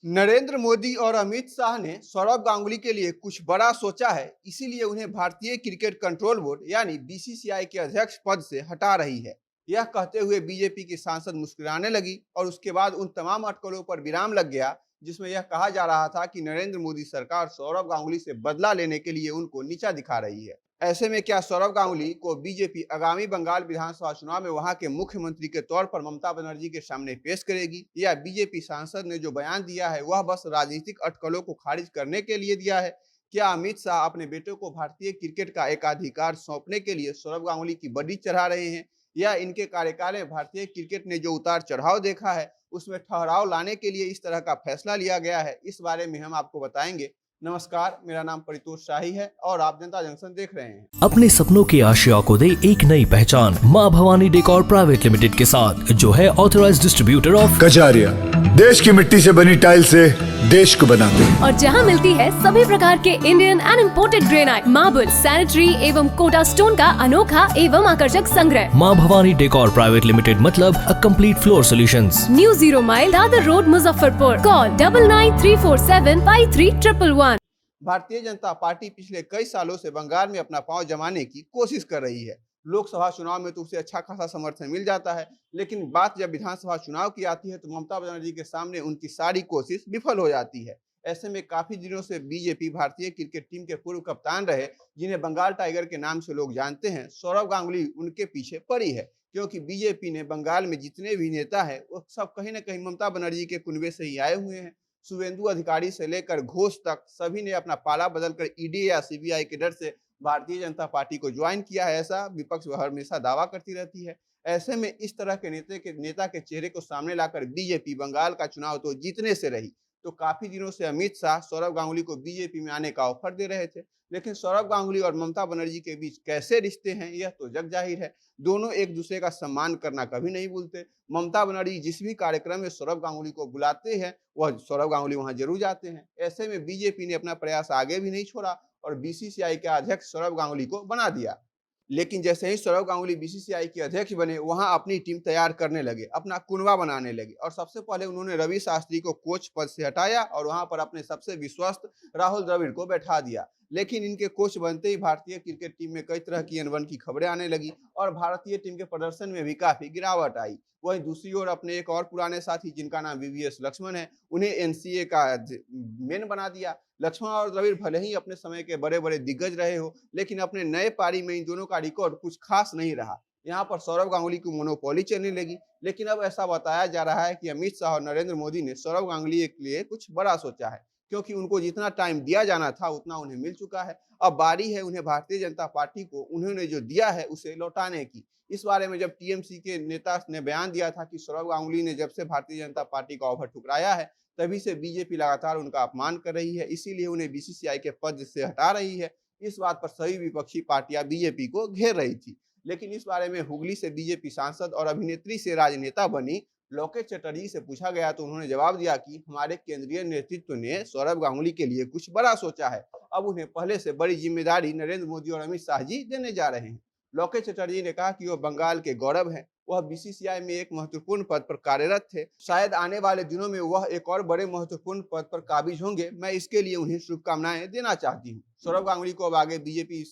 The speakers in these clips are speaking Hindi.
नरेंद्र मोदी और अमित शाह ने सौरव गांगुली के लिए कुछ बड़ा सोचा है, इसीलिए उन्हें भारतीय क्रिकेट कंट्रोल बोर्ड यानी बीसीसीआई के अध्यक्ष पद से हटा रही है। यह कहते हुए बीजेपी की सांसद मुस्कुराने लगी और उसके बाद उन तमाम अटकलों पर विराम लग गया जिसमें यह कहा जा रहा था कि नरेंद्र मोदी सरकार सौरव गांगुली से बदला लेने के लिए उनको नीचा दिखा रही है। ऐसे में क्या सौरव गांगुली को बीजेपी आगामी बंगाल विधानसभा चुनाव में वहां के मुख्यमंत्री के तौर पर ममता बनर्जी के सामने पेश करेगी, या बीजेपी सांसद ने जो बयान दिया है वह बस राजनीतिक अटकलों को खारिज करने के लिए दिया है? क्या अमित शाह अपने बेटे को भारतीय क्रिकेट का एकाधिकार सौंपने के लिए सौरव गांगुली की बड़ी चढ़ा रहे हैं, या इनके कार्यकाल में भारतीय क्रिकेट ने जो उतार चढ़ाव देखा है उसमें ठहराव लाने के लिए इस तरह का फैसला लिया गया है? इस बारे में हम आपको बताएंगे। नमस्कार, मेरा नाम परितोष शाही है और आप जनता जंक्शन देख रहे हैं। अपने सपनों की आशिया को दे एक नई पहचान माँ भवानी डेकोर प्राइवेट लिमिटेड के साथ, जो है ऑथराइज्ड डिस्ट्रीब्यूटर ऑफ कजारिया। देश की मिट्टी से बनी टाइल से देश को बनाते हैं। और जहां मिलती है सभी प्रकार के Indian and imported granite, marble, sanitary एवं कोटा स्टोन का अनोखा एवं आकर्षक संग्रह। माँ भवानी डेकोर प्राइवेट लिमिटेड मतलब a complete floor solutions. New 0 mile Dadar road, Muzaffarpur. Call 9934753111। Bharatiya Janata party पिछले कई सालों से बंगाल में अपना पांव जमाने की कोशिश कर रही है। लोकसभा चुनाव में तो उसे अच्छा खासा समर्थन मिल जाता है, लेकिन बात जब विधानसभा चुनाव की आती है तो ममता बनर्जी के सामने उनकी सारी कोशिश विफल हो जाती है। ऐसे में काफी दिनों से बीजेपी भारतीय क्रिकेट टीम के पूर्व कप्तान रहे, जिन्हें बंगाल टाइगर के नाम से लोग जानते हैं, सौरव गांगुली उनके पीछे पड़ी है। क्योंकि बीजेपी ने बंगाल में जितने भी नेता है वो सब कहीं ना कहीं ममता बनर्जी के कुनबे से ही आए हुए हैं। शुभेंदु अधिकारी से लेकर घोष तक सभी ने अपना पाला बदलकर ईडी या सीबीआई के डर से भारतीय जनता पार्टी को ज्वाइन किया है, ऐसा विपक्ष हमेशा दावा करती रहती है। ऐसे में इस तरह के नेता के चेहरे को सामने लाकर बीजेपी बंगाल का चुनाव तो जीतने से रही, तो काफी दिनों से अमित शाह सौरव गांगुली को बीजेपी में आने का ऑफर दे रहे थे। लेकिन सौरव गांगुली और ममता बनर्जी के बीच कैसे रिश्ते हैं यह तो जग जाहिर है। दोनों एक दूसरे का सम्मान करना कभी नहीं भूलते। ममता बनर्जी जिस भी कार्यक्रम में सौरव गांगुली को बुलाते हैं वह सौरव गांगुली वहां जरूर जाते हैं। ऐसे में बीजेपी ने अपना प्रयास आगे भी नहीं छोड़ा और बीसीसीआई के अध्यक्ष सौरव गांगुली को बना दिया। लेकिन जैसे ही सौरव गांगुली बीसीसीआई के अध्यक्ष बने, वहां अपनी टीम तैयार करने लगे, अपना कुनबा बनाने लगे और सबसे पहले उन्होंने रवि शास्त्री को कोच पद से हटाया और वहां पर अपने सबसे विश्वस्त राहुल द्रविड़ को बैठा दिया। लेकिन इनके कोच बनते ही भारतीय क्रिकेट टीम में कई तरह की अनबन की खबरें आने लगी और भारतीय टीम के प्रदर्शन में भी काफी गिरावट आई। वहीं दूसरी ओर अपने एक और पुराने साथी जिनका नाम वीवीएस लक्ष्मण है, उन्हें एनसीए का मेन बना दिया। लक्ष्मण और द्रविड़ भले ही अपने समय के बड़े बड़े दिग्गज रहे हो, लेकिन अपने नए पारी में इन दोनों का रिकॉर्ड कुछ खास नहीं रहा। यहाँ पर सौरव गांगुली की मोनोपोली चलने लगी। लेकिन अब ऐसा बताया जा रहा है कि अमित शाह और नरेंद्र मोदी ने सौरव गांगुली के लिए कुछ बड़ा सोचा है, क्योंकि उनको जितना टाइम दिया जाना था उतना उन्हें मिल चुका है। अब बारी है उन्हें भारतीय जनता पार्टी को उन्होंने जो दिया है उसे लौटाने की। इस बारे में जब टीएमसी के नेता ने बयान दिया था कि सौरव गांगुली ने जब से भारतीय जनता पार्टी का ऑफर ठुकराया है तभी से बीजेपी लगातार उनका अपमान कर रही है, इसीलिए उन्हें बीसीसीआई के पद से हटा रही है। इस बात पर सभी विपक्षी पार्टियां बीजेपी को घेर रही थी। लेकिन इस बारे में हुगली से बीजेपी सांसद और अभिनेत्री से राजनेता बनी लोकेश चटर्जी से पूछा गया तो उन्होंने जवाब दिया कि हमारे केंद्रीय नेतृत्व ने सौरव गांगुली के लिए कुछ बड़ा सोचा है। अब उन्हें पहले से बड़ी जिम्मेदारी नरेंद्र मोदी और अमित शाह जी देने जा रहे हैं। लोकेश चटर्जी ने कहा कि वह बंगाल के गौरव हैं। वह बीसीसीआई में एक महत्वपूर्ण पद पर कार्यरत थे। शायद आने वाले दिनों में वह एक और बड़े महत्वपूर्ण पद पर काबिज होंगे। मैं इसके लिए उन्हें शुभकामनाएं देना चाहती हूँ। सौरव गांगुली को अब आगे बीजेपी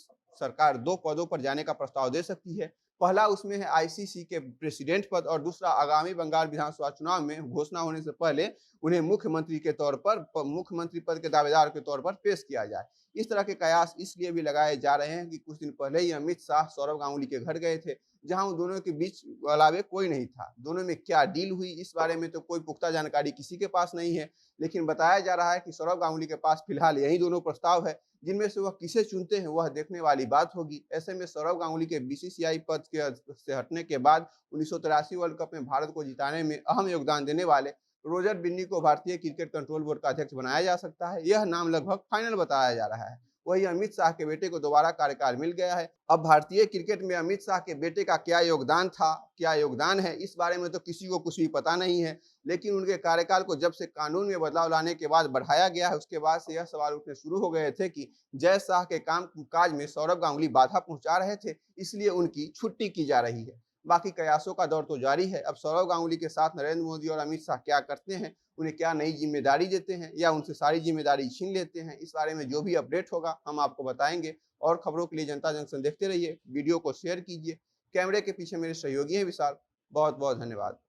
सरकार 2 पदों पर जाने का प्रस्ताव दे सकती है। पहला उसमें है आईसीसी के प्रेसिडेंट पद और दूसरा आगामी बंगाल विधानसभा चुनाव में घोषणा होने से पहले उन्हें मुख्यमंत्री के तौर पर मुख्यमंत्री पद के दावेदार के तौर पर पेश किया जाए। इस तरह के कयास इसलिए भी लगाए जा रहे हैं कि कुछ दिन पहले ही अमित शाह सौरव गांगुली के घर गए थे, जहां उन दोनों के बीच अलावे कोई नहीं था। दोनों में क्या डील हुई इस बारे में तो कोई पुख्ता जानकारी किसी के पास नहीं है, लेकिन बताया जा रहा है कि सौरव गांगुली के पास फिलहाल यही दोनों प्रस्ताव है, जिनमें से वह किसे चुनते हैं वह देखने वाली बात होगी। ऐसे में सौरव गांगुली के बीसीसीआई पद से हटने के बाद 1983 वर्ल्ड कप में भारत को जिताने में अहम योगदान देने वाले रोजर बिन्नी को भारतीय क्रिकेट कंट्रोल बोर्ड का अध्यक्ष बनाया जा सकता है। यह नाम लगभग फाइनल बताया जा रहा है। वही अमित शाह के बेटे को दोबारा कार्यकाल मिल गया है। अब भारतीय क्रिकेट में अमित शाह के बेटे का क्या योगदान था, क्या योगदान है, इस बारे में तो किसी को कुछ भी पता नहीं है। लेकिन उनके कार्यकाल को जब से कानून में बदलाव लाने के बाद बढ़ाया गया है, उसके बाद से यह सवाल उठने शुरू हो गए थे कि जय शाह के काम काज में सौरव गांगुली बाधा पहुंचा रहे थे, इसलिए उनकी छुट्टी की जा रही है। बाकी कयासों का दौर तो जारी है। अब सौरव गांगुली के साथ नरेंद्र मोदी और अमित शाह क्या करते हैं, उन्हें क्या नई जिम्मेदारी देते हैं या उनसे सारी जिम्मेदारी छीन लेते हैं, इस बारे में जो भी अपडेट होगा हम आपको बताएंगे। और खबरों के लिए जनता जंक्शन देखते रहिए, वीडियो को शेयर कीजिए। कैमरे के पीछे मेरे सहयोगी हैं विशाल। बहुत बहुत धन्यवाद।